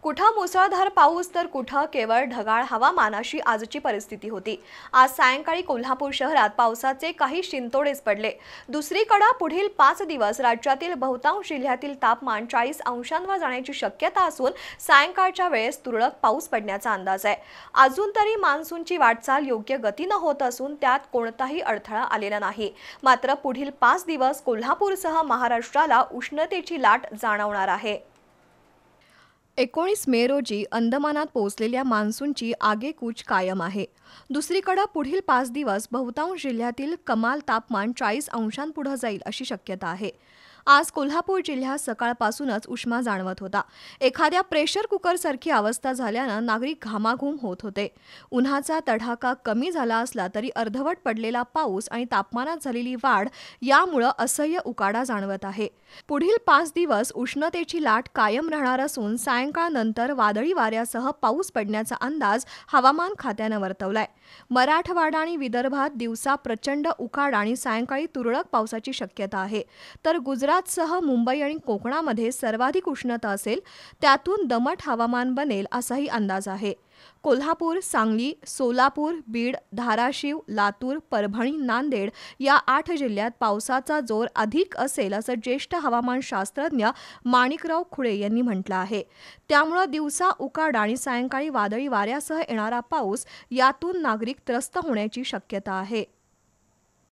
कुठं मुसळधार पाऊस तर कुठं केवळ ढगाळ हवामान अशी आजची परिस्थिती होती। आज सायंकाळी कोल्हापूर शहरात पावसाचे काही शिंतोडेच पडले। दुसरीकडे पुढील 5 दिवस राज्यातील बहुतांश जिल्ह्यातील तापमान 40 अंशांवर जाण्याची शक्यता असून सायंकाळच्या वेळेस तुरळक पाऊस पडण्याचा अंदाज आहे। अजून तरी मान्सूनची वाटचाल योग्य गतीने होत असून त्यात कोणताही अडथळा आलेला नाही। मात्र पुढील 5 दिवस कोल्हापूरसह महाराष्ट्राला उष्णतेची लाट जाणवणार आहे। 19 मे रोजी अंदमानात पोहोचलेल्या मान्सूनची आगेकूच कायम आहे। दुसरीकडे पुढील 5 दिवस बहुतांश जिल्ह्यातील कमाल तापमान 40 अंशांपुढे जाईल अशी शक्यता आहे। आज कोल्हापूर जिल्ह्यात सकाळपासूनच उष्मा जाणवत होता। एखाद्या प्रेशर कुकर सारखी अवस्था झाल्यानं नागरिक घामाघूम होत होते। उन्हाचा तडाखा कमी झाला असला तरी अर्धवट पडलेला पाऊस आणि तापमानात झालेली वाढ यामुळे असह्य उकाडा जाणवत आहे। पुढील 5 दिवस उष्णतेची लाट कायम राहणार असून सायंकाळनंतर वादळी वाऱ्यासह पाऊस पडण्याचा अंदाज हवामान खात्याने वर्तवलाय। मराठवाडा आणि विदर्भात दिवसा प्रचंड उकाडा आणि सायंकाळी तुरळक पावसाची शक्यता आहे, तर गुजरातसह मुंबई आणि कोकणामध्ये सर्वाधिक उष्णता असेल, त्यातून दमट हवामान बनेल असाही अंदाज आहे। कोल्हापूर, सांगली, सोलापूर, बीड, धाराशिव, लातूर, परभणी, नांदेड या 8 जिल्ह्यात पावसाचा जोर अधिक असेल असं ज्येष्ठ हवामानशास्त्रज्ञ माणिकराव खुळे यांनी म्हटलं आहे। त्यामुळे दिवसा उकाडा आणि सायंकाळी वादळी वाऱ्यासह येणारा पाऊस यातून नागरिक त्रस्त होण्याची शक्यता आहे।